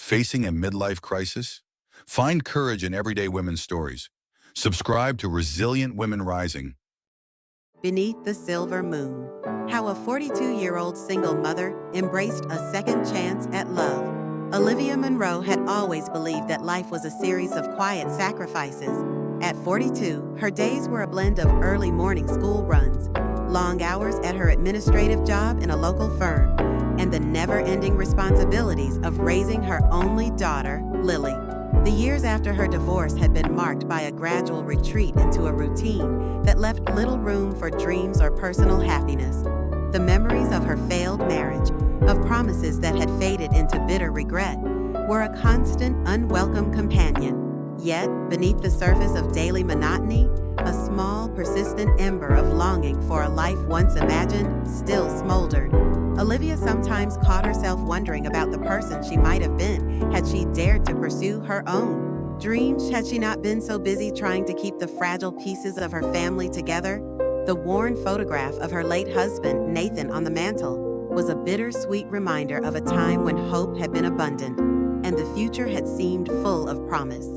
Facing a midlife crisis? Find courage in everyday women's stories. Subscribe to Resilient Women Rising. Beneath the Silver Moon. How a 42-year-old single mother embraced a second chance at love. Olivia Monroe had always believed that life was a series of quiet sacrifices. At 42, her days were a blend of early morning school runs, long hours at her administrative job in a local firm, and the never-ending responsibilities of raising her only daughter, Lily. The years after her divorce had been marked by a gradual retreat into a routine that left little room for dreams or personal happiness. The memories of her failed marriage, of promises that had faded into bitter regret, were a constant, unwelcome companion. Yet, beneath the surface of daily monotony, a small, persistent ember of longing for a life once imagined still smoldered. Olivia sometimes caught herself wondering about the person she might have been had she dared to pursue her own dreams, had she not been so busy trying to keep the fragile pieces of her family together. The worn photograph of her late husband, Nathan, on the mantel was a bittersweet reminder of a time when hope had been abundant and the future had seemed full of promise.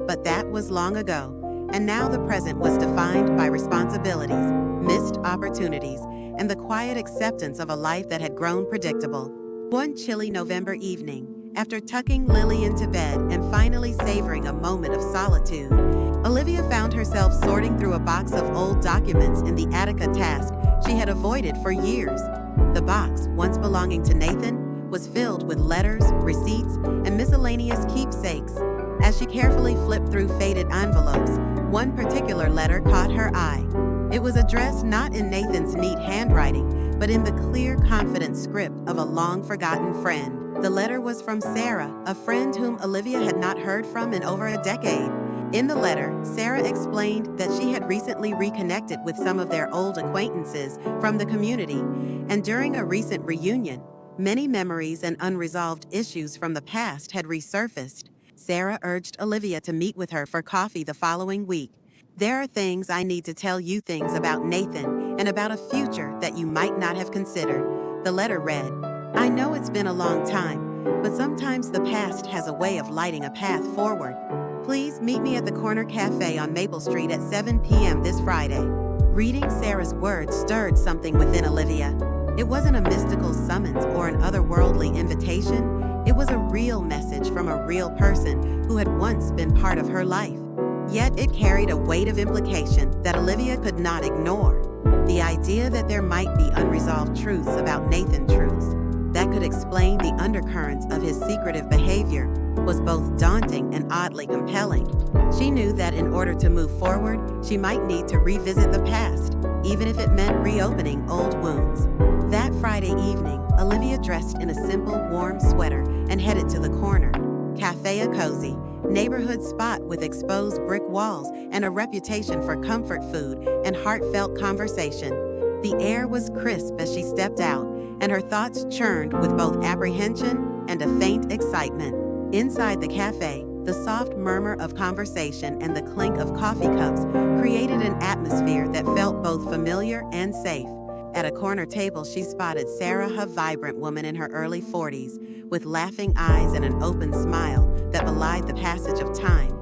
But that was long ago, and now the present was defined by responsibilities, missed opportunities, and the quiet acceptance of a life that had grown predictable. One chilly November evening, after tucking Lily into bed and finally savoring a moment of solitude, Olivia found herself sorting through a box of old documents in the attic, a task she had avoided for years. The box, once belonging to Nathan, was filled with letters, receipts, and miscellaneous keepsakes. As she carefully flipped through faded envelopes, one particular letter caught her eye. It was addressed not in Nathan's neat handwriting, but in the clear, confident script of a long-forgotten friend. The letter was from Sarah, a friend whom Olivia had not heard from in over a decade. In the letter, Sarah explained that she had recently reconnected with some of their old acquaintances from the community, and during a recent reunion, many memories and unresolved issues from the past had resurfaced. Sarah urged Olivia to meet with her for coffee the following week. "There are things I need to tell you, things about Nathan and about a future that you might not have considered," the letter read. "I know it's been a long time, but sometimes the past has a way of lighting a path forward. Please meet me at the corner cafe on Maple Street at 7 p.m. this Friday." Reading Sarah's words stirred something within Olivia. It wasn't a mystical summons or an otherworldly invitation. It was a real message from a real person who had once been part of her life. Yet it carried a weight of implication that Olivia could not ignore. The idea that there might be unresolved truths about Nathan, truths that could explain the undercurrents of his secretive behavior, was both daunting and oddly compelling. She knew that in order to move forward, she might need to revisit the past, even if it meant reopening old wounds. That Friday evening, Olivia dressed in a simple, warm sweater and headed to the corner cafe, a cozy neighborhood spot with exposed brick walls and a reputation for comfort food and heartfelt conversation. The air was crisp as she stepped out, and her thoughts churned with both apprehension and a faint excitement. Inside the cafe, the soft murmur of conversation and the clink of coffee cups created an atmosphere that felt both familiar and safe. At a corner table, she spotted Sarah, a vibrant woman in her early 40s, with laughing eyes and an open smile that belied the passage of time.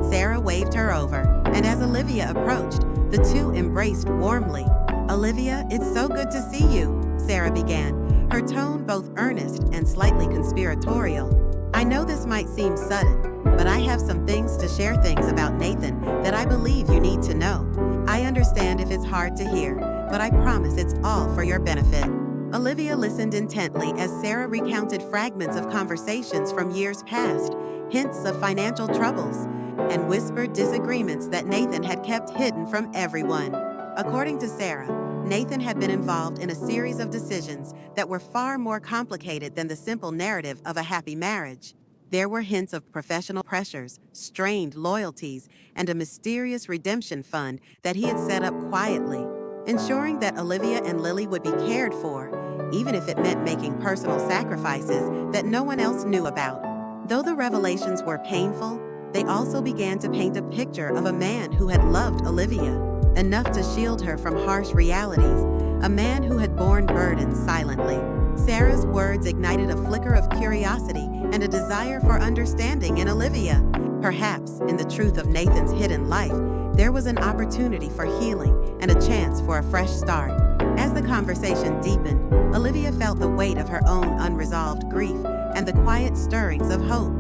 Sarah waved her over, and as Olivia approached, the two embraced warmly. "Olivia, it's so good to see you," Sarah began, her tone both earnest and slightly conspiratorial. "I know this might seem sudden, but I have some things to share, things about Nathan that I believe you need to know. I understand if it's hard to hear, but I promise it's all for your benefit." Olivia listened intently as Sarah recounted fragments of conversations from years past, hints of financial troubles, and whispered disagreements that Nathan had kept hidden from everyone. According to Sarah, Nathan had been involved in a series of decisions that were far more complicated than the simple narrative of a happy marriage. There were hints of professional pressures, strained loyalties, and a mysterious redemption fund that he had set up quietly, ensuring that Olivia and Lily would be cared for, even if it meant making personal sacrifices that no one else knew about. Though the revelations were painful, they also began to paint a picture of a man who had loved Olivia, enough to shield her from harsh realities, a man who had borne burdens silently. Sarah's words ignited a flicker of curiosity and a desire for understanding in Olivia. Perhaps, in the truth of Nathan's hidden life, there was an opportunity for healing and a chance for a fresh start. As the conversation deepened, Olivia felt the weight of her own unresolved grief and the quiet stirrings of hope.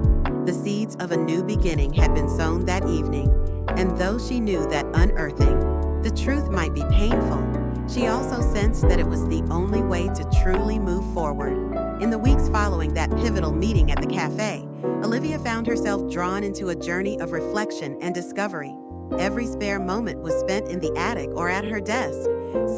The seeds of a new beginning had been sown that evening, and though she knew that unearthing the truth might be painful, she also sensed that it was the only way to truly move forward. In the weeks following that pivotal meeting at the cafe, Olivia found herself drawn into a journey of reflection and discovery. Every spare moment was spent in the attic or at her desk,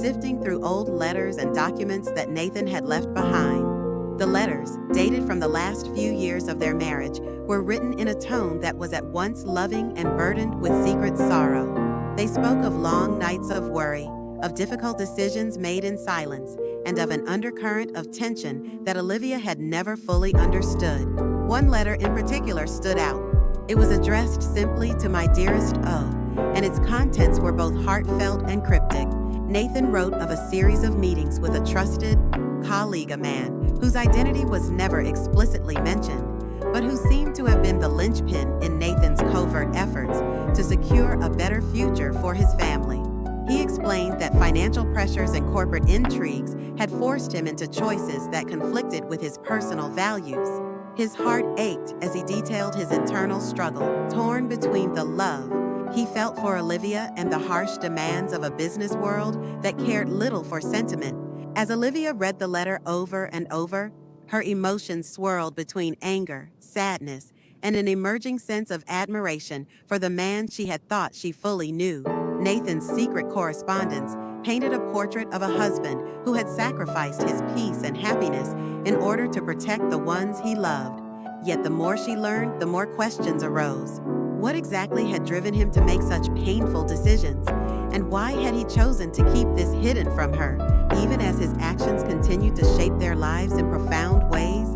sifting through old letters and documents that Nathan had left behind. The letters, dated from the last few years of their marriage, were written in a tone that was at once loving and burdened with secret sorrow. They spoke of long nights of worry, of difficult decisions made in silence, and of an undercurrent of tension that Olivia had never fully understood. One letter in particular stood out. It was addressed simply to my dearest O, and its contents were both heartfelt and cryptic. Nathan wrote of a series of meetings with a trusted colleague, a man whose identity was never explicitly mentioned, but who seemed to have been the linchpin in Nathan's covert efforts to secure a better future for his family. He explained that financial pressures and corporate intrigues had forced him into choices that conflicted with his personal values. His heart ached as he detailed his internal struggle, torn between the love he felt for Olivia and the harsh demands of a business world that cared little for sentiment. As Olivia read the letter over and over, her emotions swirled between anger, sadness, and an emerging sense of admiration for the man she had thought she fully knew. Nathan's secret correspondence painted a portrait of a husband who had sacrificed his peace and happiness in order to protect the ones he loved. Yet the more she learned, the more questions arose. What exactly had driven him to make such painful decisions? And why had he chosen to keep this hidden from her, even as his actions continued to shape their lives in profound ways?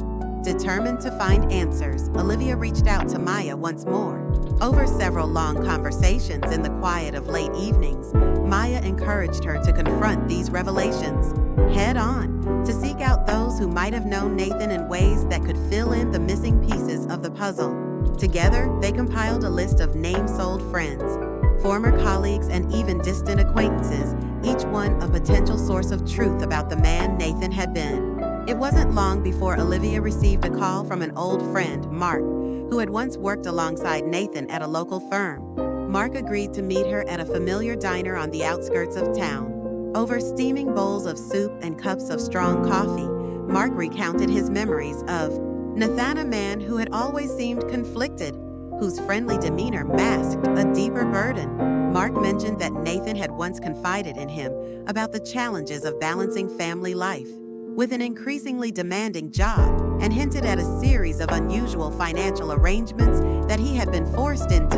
Determined to find answers, Olivia reached out to Maya once more. Over several long conversations in the quiet of late evenings, Maya encouraged her to confront these revelations head on, to seek out those who might have known Nathan in ways that could fill in the missing pieces of the puzzle. Together, they compiled a list of name-sold friends, former colleagues, and even distant acquaintances, each one a potential source of truth about the man Nathan had been. It wasn't long before Olivia received a call from an old friend, Mark, who had once worked alongside Nathan at a local firm. Mark agreed to meet her at a familiar diner on the outskirts of town. Over steaming bowls of soup and cups of strong coffee, Mark recounted his memories of Nathan, a man who had always seemed conflicted, whose friendly demeanor masked a deeper burden. Mark mentioned that Nathan had once confided in him about the challenges of balancing family life with an increasingly demanding job, and hinted at a series of unusual financial arrangements that he had been forced into.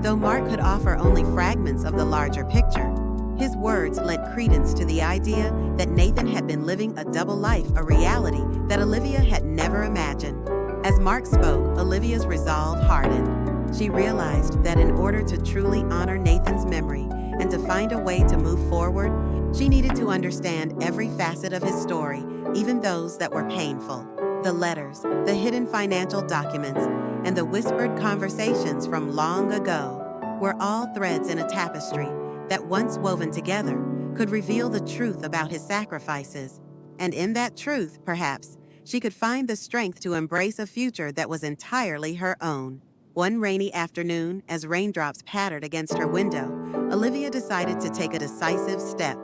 Though Mark could offer only fragments of the larger picture, his words lent credence to the idea that Nathan had been living a double life, a reality that Olivia had never imagined. As Mark spoke, Olivia's resolve hardened. She realized that in order to truly honor Nathan's memory and to find a way to move forward, she needed to understand every facet of his story, even those that were painful. The letters, the hidden financial documents, and the whispered conversations from long ago were all threads in a tapestry that, once woven together, could reveal the truth about his sacrifices. And in that truth, perhaps, she could find the strength to embrace a future that was entirely her own. One rainy afternoon, as raindrops pattered against her window, Olivia decided to take a decisive step.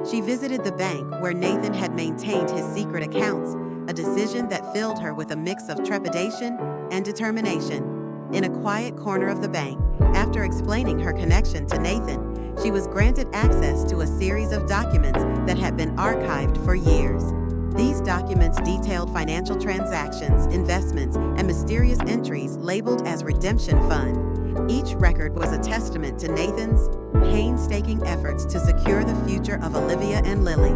She visited the bank where Nathan had maintained his secret accounts, a decision that filled her with a mix of trepidation and determination. In a quiet corner of the bank, after explaining her connection to Nathan, she was granted access to a series of documents that had been archived for years. These documents detailed financial transactions, investments, and mysterious entries labeled as redemption fund. Each record was a testament to Nathan's painstaking efforts to secure the future of Olivia and Lily,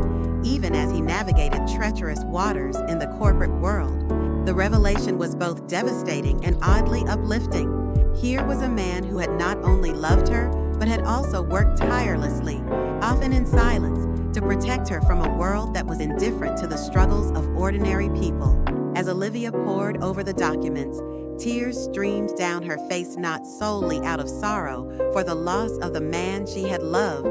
even as he navigated treacherous waters in the corporate world. The revelation was both devastating and oddly uplifting. Here was a man who had not only loved her, but had also worked tirelessly, often in silence, to protect her from a world that was indifferent to the struggles of ordinary people. As Olivia pored over the documents, tears streamed down her face not solely out of sorrow for the loss of the man she had loved,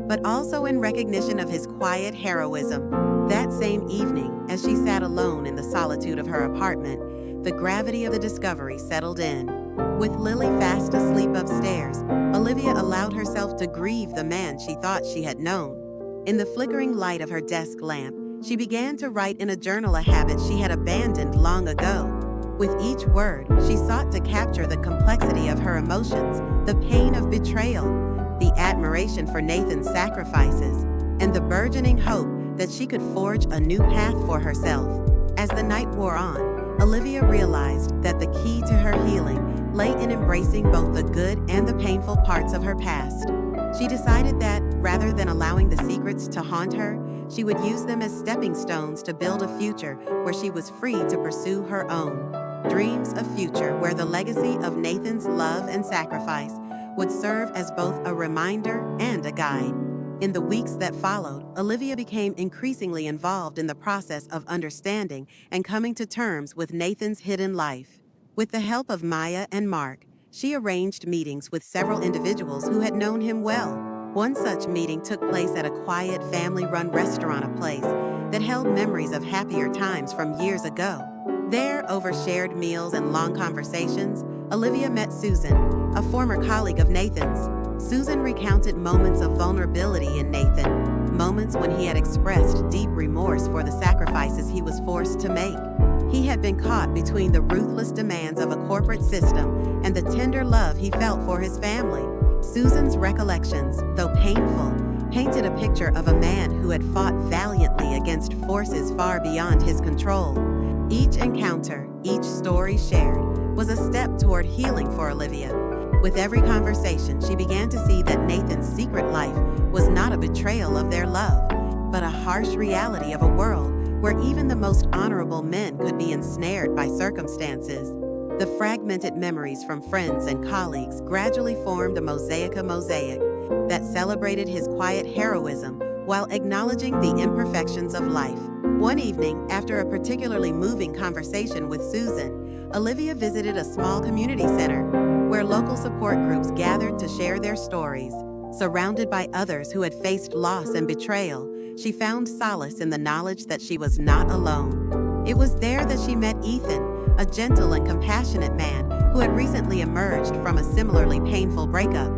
but also in recognition of his quiet heroism. That same evening, as she sat alone in the solitude of her apartment, the gravity of the discovery settled in. With Lily fast asleep upstairs, Olivia allowed herself to grieve the man she thought she had known. In the flickering light of her desk lamp, she began to write in a journal a habit she had abandoned long ago. With each word, she sought to capture the complexity of her emotions, the pain of betrayal, the admiration for Nathan's sacrifices, and the burgeoning hope that she could forge a new path for herself. As the night wore on, Olivia realized that the key to her healing lay in embracing both the good and the painful parts of her past. She decided that, rather than allowing the secrets to haunt her, she would use them as stepping stones to build a future where she was free to pursue her own. Dreams a future where the legacy of Nathan's love and sacrifice would serve as both a reminder and a guide. In the weeks that followed, Olivia became increasingly involved in the process of understanding and coming to terms with Nathan's hidden life. With the help of Maya and Mark, she arranged meetings with several individuals who had known him well. One such meeting took place at a quiet, family-run restaurant place that held memories of happier times from years ago. There, over shared meals and long conversations, Olivia met Susan, a former colleague of Nathan's. Susan recounted moments of vulnerability in Nathan, moments when he had expressed deep remorse for the sacrifices he was forced to make. He had been caught between the ruthless demands of a corporate system and the tender love he felt for his family. Susan's recollections, though painful, painted a picture of a man who had fought valiantly against forces far beyond his control. Each encounter, each story shared, was a step toward healing for Olivia. With every conversation, she began to see that Nathan's secret life was not a betrayal of their love, but a harsh reality of a world where even the most honorable men could be ensnared by circumstances. The fragmented memories from friends and colleagues gradually formed a mosaic that celebrated his quiet heroism while acknowledging the imperfections of life. One evening, after a particularly moving conversation with Susan, Olivia visited a small community center where local support groups gathered to share their stories. Surrounded by others who had faced loss and betrayal, she found solace in the knowledge that she was not alone. It was there that she met Ethan, a gentle and compassionate man who had recently emerged from a similarly painful breakup.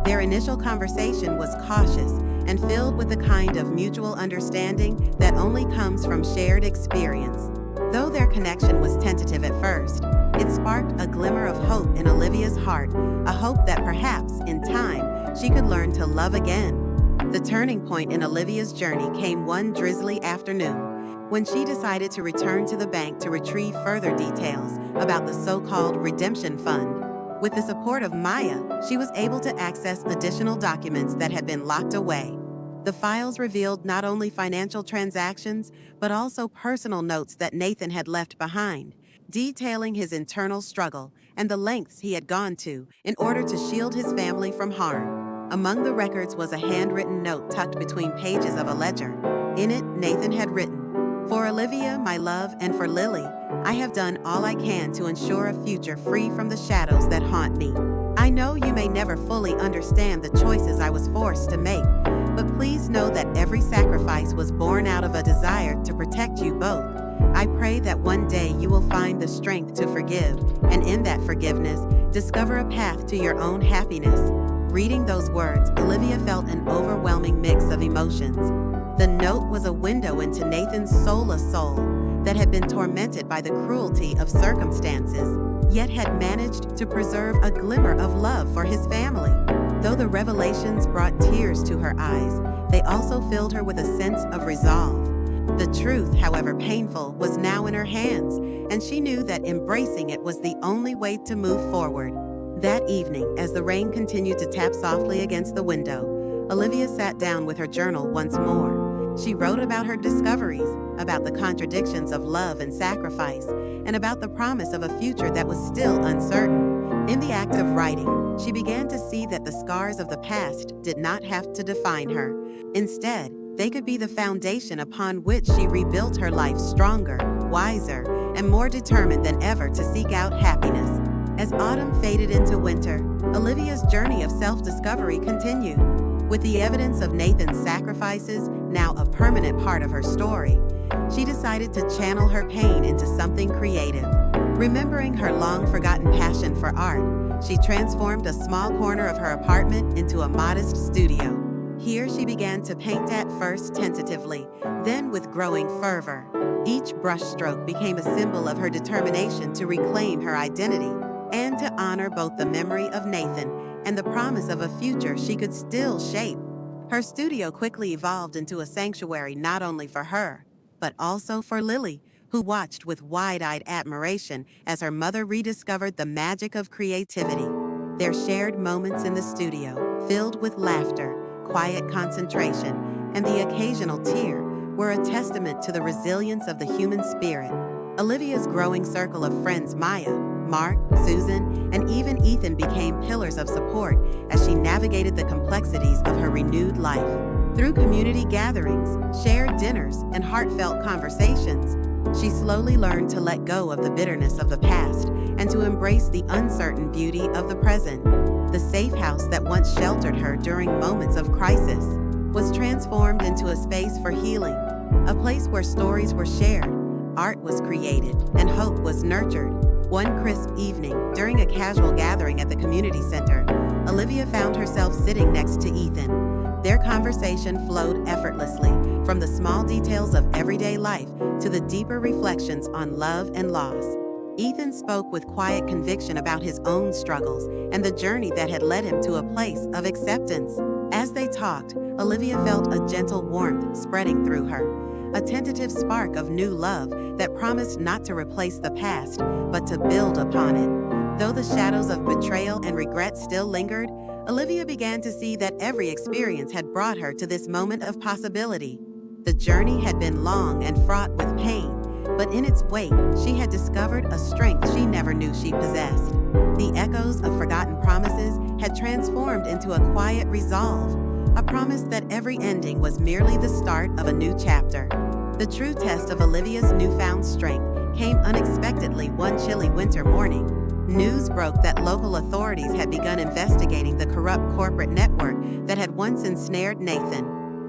Their initial conversation was cautious and filled with the kind of mutual understanding that only comes from shared experience. Though their connection was tentative at first, it sparked a glimmer of hope in Olivia's heart, a hope that perhaps, in time, she could learn to love again. The turning point in Olivia's journey came one drizzly afternoon, when she decided to return to the bank to retrieve further details about the so-called redemption fund. With the support of Maya, she was able to access additional documents that had been locked away. The files revealed not only financial transactions, but also personal notes that Nathan had left behind, detailing his internal struggle and the lengths he had gone to in order to shield his family from harm. Among the records was a handwritten note tucked between pages of a ledger. In it, Nathan had written, "For Olivia, my love, and for Lily, I have done all I can to ensure a future free from the shadows that haunt me. I know you may never fully understand the choices I was forced to make, but please know that every sacrifice was born out of a desire to protect you both. I pray that one day you will find the strength to forgive, and in that forgiveness, discover a path to your own happiness." Reading those words, Olivia felt an overwhelming mix of emotions. The note was a window into Nathan's soulless soul that had been tormented by the cruelty of circumstances, yet had managed to preserve a glimmer of love for his family. Though the revelations brought tears to her eyes, they also filled her with a sense of resolve. The truth, however painful, was now in her hands, and she knew that embracing it was the only way to move forward. That evening, as the rain continued to tap softly against the window, Olivia sat down with her journal once more. She wrote about her discoveries, about the contradictions of love and sacrifice, and about the promise of a future that was still uncertain. In the act of writing, she began to see that the scars of the past did not have to define her. Instead, they could be the foundation upon which she rebuilt her life stronger, wiser, and more determined than ever to seek out happiness. As autumn faded into winter, Olivia's journey of self-discovery continued. With the evidence of Nathan's sacrifices now a permanent part of her story, she decided to channel her pain into something creative. Remembering her long-forgotten passion for art, she transformed a small corner of her apartment into a modest studio. Here she began to paint at first tentatively, then with growing fervor. Each brushstroke became a symbol of her determination to reclaim her identity and to honor both the memory of Nathan and the promise of a future she could still shape. Her studio quickly evolved into a sanctuary not only for her, but also for Lily, who watched with wide-eyed admiration as her mother rediscovered the magic of creativity. Their shared moments in the studio, filled with laughter, quiet concentration, and the occasional tear, were a testament to the resilience of the human spirit. Olivia's growing circle of friends Maya, Mark, Susan, and even Ethan became pillars of support as she navigated the complexities of her renewed life. Through community gatherings, shared dinners, and heartfelt conversations, she slowly learned to let go of the bitterness of the past and to embrace the uncertain beauty of the present. The safe house that once sheltered her during moments of crisis was transformed into a space for healing, a place where stories were shared, art was created, and hope was nurtured. One crisp evening, during a casual gathering at the community center, Olivia found herself sitting next to Ethan. Their conversation flowed effortlessly, from the small details of everyday life to the deeper reflections on love and loss. Ethan spoke with quiet conviction about his own struggles and the journey that had led him to a place of acceptance. As they talked, Olivia felt a gentle warmth spreading through her, a tentative spark of new love that promised not to replace the past, but to build upon it. Though the shadows of betrayal and regret still lingered, Olivia began to see that every experience had brought her to this moment of possibility. The journey had been long and fraught with pain, but in its wake, she had discovered a strength she never knew she possessed. The echoes of forgotten promises had transformed into a quiet resolve, a promise that every ending was merely the start of a new chapter. The true test of Olivia's newfound strength came unexpectedly one chilly winter morning. News broke that local authorities had begun investigating the corrupt corporate network that had once ensnared Nathan.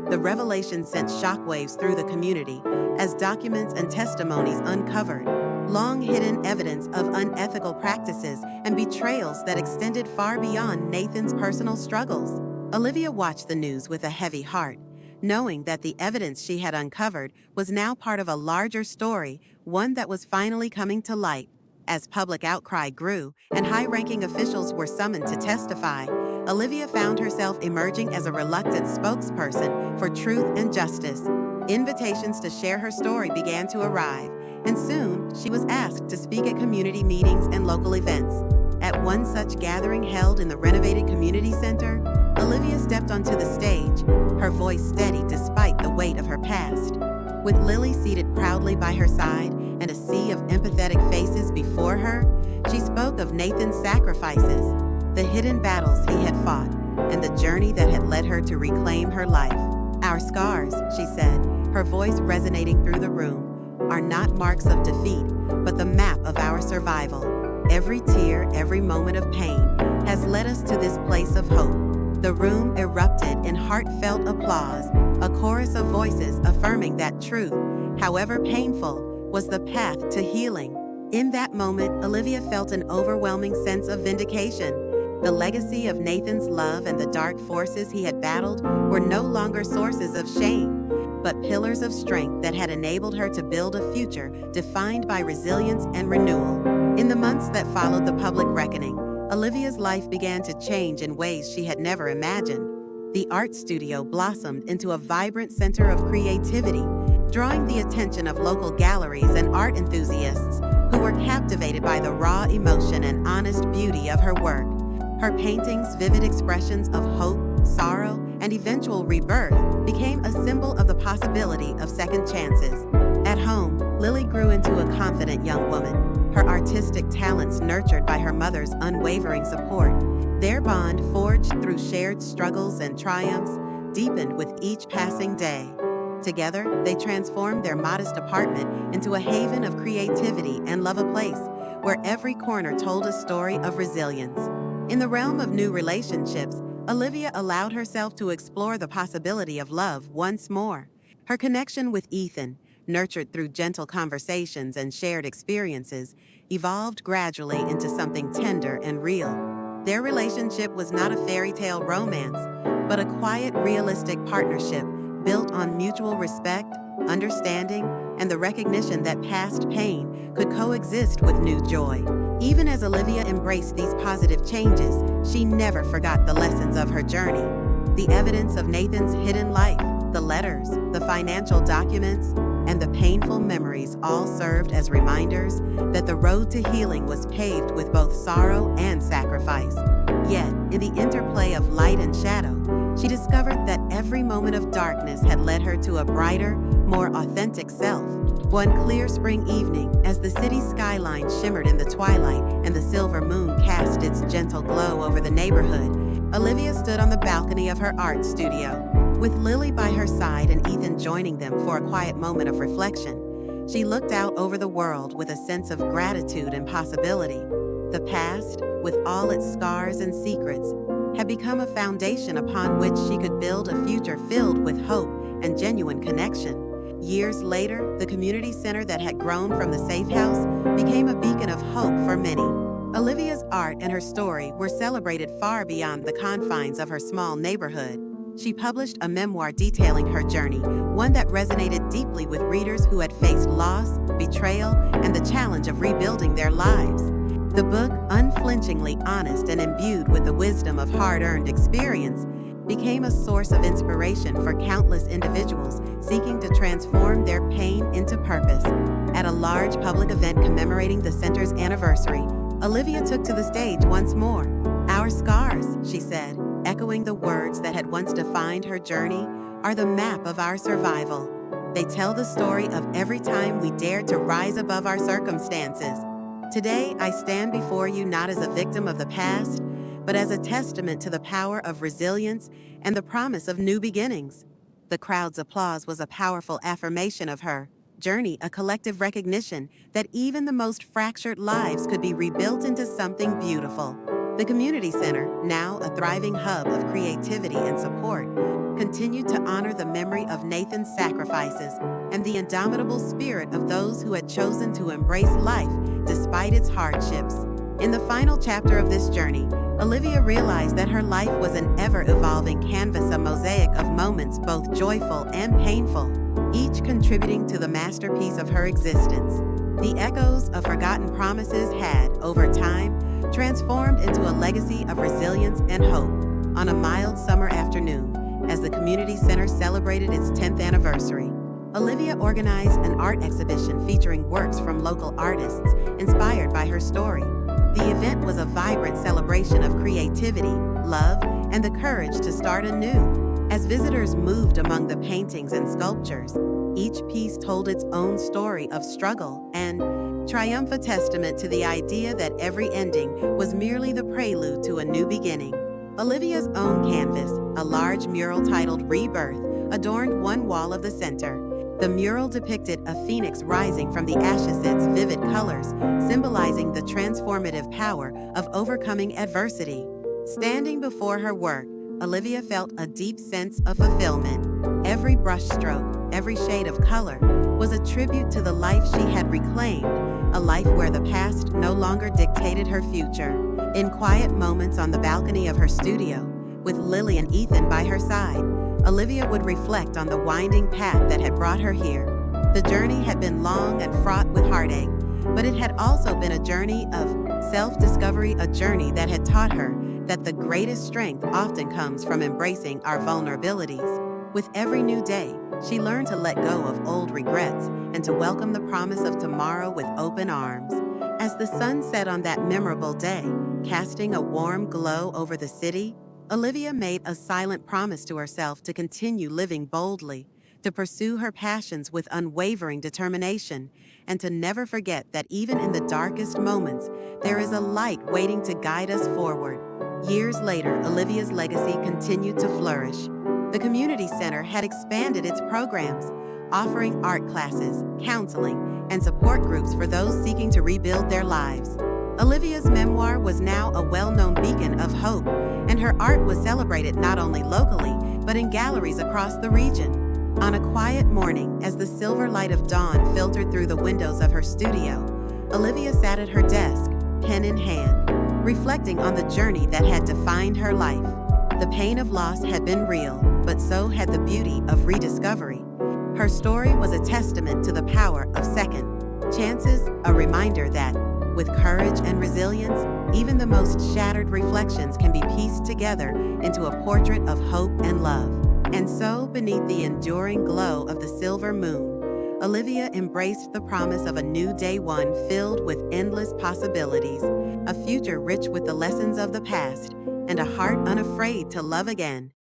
The revelation sent shockwaves through the community as documents and testimonies uncovered long-hidden evidence of unethical practices and betrayals that extended far beyond Nathan's personal struggles. Olivia watched the news with a heavy heart, knowing that the evidence she had uncovered was now part of a larger story, one that was finally coming to light. As public outcry grew and high-ranking officials were summoned to testify, Olivia found herself emerging as a reluctant spokesperson for truth and justice. Invitations to share her story began to arrive, and soon she was asked to speak at community meetings and local events. At one such gathering held in the renovated community center, Olivia stepped onto the stage, her voice steady despite the weight of her past. With Lily seated proudly by her side and a sea of empathetic faces before her, she spoke of Nathan's sacrifices, the hidden battles he had fought, and the journey that had led her to reclaim her life. "Our scars," she said, her voice resonating through the room, "are not marks of defeat, but the map of our survival. Every tear, every moment of pain has led us to this place of hope." The room erupted in heartfelt applause, a chorus of voices affirming that truth, however painful, was the path to healing. In that moment, Olivia felt an overwhelming sense of vindication. The legacy of Nathan's love and the dark forces he had battled were no longer sources of shame, but pillars of strength that had enabled her to build a future defined by resilience and renewal. In the months that followed the public reckoning, Olivia's life began to change in ways she had never imagined. The art studio blossomed into a vibrant center of creativity, drawing the attention of local galleries and art enthusiasts who were captivated by the raw emotion and honest beauty of her work. Her paintings' vivid expressions of hope, sorrow, and eventual rebirth became a symbol of the possibility of second chances. At home, Lily grew into a confident young woman, her artistic talents nurtured by her mother's unwavering support. Their bond, forged through shared struggles and triumphs, deepened with each passing day. Together, they transformed their modest apartment into a haven of creativity and love, a place where every corner told a story of resilience. In the realm of new relationships, Olivia allowed herself to explore the possibility of love once more. Her connection with Ethan, nurtured through gentle conversations and shared experiences, evolved gradually into something tender and real. Their relationship was not a fairy tale romance, but a quiet, realistic partnership built on mutual respect, understanding, and the recognition that past pain could coexist with new joy. Even as Olivia embraced these positive changes, she never forgot the lessons of her journey. The evidence of Nathan's hidden life, the letters, the financial documents, and the painful memories all served as reminders that the road to healing was paved with both sorrow and sacrifice. Yet, in the interplay of light and shadow, she discovered that every moment of darkness had led her to a brighter, more authentic self. One clear spring evening, as the city skyline shimmered in the twilight and the silver moon cast its gentle glow over the neighborhood, Olivia stood on the balcony of her art studio. With Lily by her side and Ethan joining them for a quiet moment of reflection, she looked out over the world with a sense of gratitude and possibility. The past, with all its scars and secrets, had become a foundation upon which she could build a future filled with hope and genuine connection. Years later, the community center that had grown from the safe house became a beacon of hope for many. Olivia's art and her story were celebrated far beyond the confines of her small neighborhood. She published a memoir detailing her journey, one that resonated deeply with readers who had faced loss, betrayal, and the challenge of rebuilding their lives. The book, unflinchingly honest and imbued with the wisdom of hard-earned experience, became a source of inspiration for countless individuals seeking to transform their pain into purpose. At a large public event commemorating the center's anniversary, Olivia took to the stage once more. "Our scars," she said, echoing the words that had once defined her journey, "are the map of our survival. They tell the story of every time we dared to rise above our circumstances. Today, I stand before you not as a victim of the past, but as a testament to the power of resilience and the promise of new beginnings." The crowd's applause was a powerful affirmation of her journey, a collective recognition that even the most fractured lives could be rebuilt into something beautiful. The community center, now a thriving hub of creativity and support, continued to honor the memory of Nathan's sacrifices and the indomitable spirit of those who had chosen to embrace life despite its hardships. In the final chapter of this journey, Olivia realized that her life was an ever-evolving canvas, a mosaic of moments both joyful and painful, each contributing to the masterpiece of her existence. The echoes of forgotten promises had, over time, transformed into a legacy of resilience and hope. On a mild summer afternoon, as the community center celebrated its 10th anniversary, Olivia organized an art exhibition featuring works from local artists inspired by her story. The event was a vibrant celebration of creativity, love, and the courage to start anew. As visitors moved among the paintings and sculptures, each piece told its own story of struggle and triumph, a testament to the idea that every ending was merely the prelude to a new beginning. Olivia's own canvas, a large mural titled Rebirth, adorned one wall of the center. The mural depicted a phoenix rising from the ashes, its vivid colors symbolizing the transformative power of overcoming adversity. Standing before her work, Olivia felt a deep sense of fulfillment. Every brushstroke, every shade of color was a tribute to the life she had reclaimed, a life where the past no longer dictated her future. In quiet moments on the balcony of her studio, with Lily and Ethan by her side, Olivia would reflect on the winding path that had brought her here. The journey had been long and fraught with heartache, but it had also been a journey of self-discovery, a journey that had taught her that the greatest strength often comes from embracing our vulnerabilities. With every new day, she learned to let go of old regrets and to welcome the promise of tomorrow with open arms. As the sun set on that memorable day, casting a warm glow over the city, Olivia made a silent promise to herself to continue living boldly, to pursue her passions with unwavering determination, and to never forget that even in the darkest moments, there is a light waiting to guide us forward. Years later, Olivia's legacy continued to flourish. The community center had expanded its programs, offering art classes, counseling, and support groups for those seeking to rebuild their lives. Olivia's memoir was now a well-known beacon of hope, and her art was celebrated not only locally, but in galleries across the region. On a quiet morning, as the silver light of dawn filtered through the windows of her studio, Olivia sat at her desk, pen in hand, reflecting on the journey that had defined her life. The pain of loss had been real, but so had the beauty of rediscovery. Her story was a testament to the power of second chances, a reminder that, with courage and resilience, even the most shattered reflections can be pieced together into a portrait of hope and love. And so, beneath the enduring glow of the silver moon, Olivia embraced the promise of a new day one filled with endless possibilities, a future rich with the lessons of the past, and a heart unafraid to love again.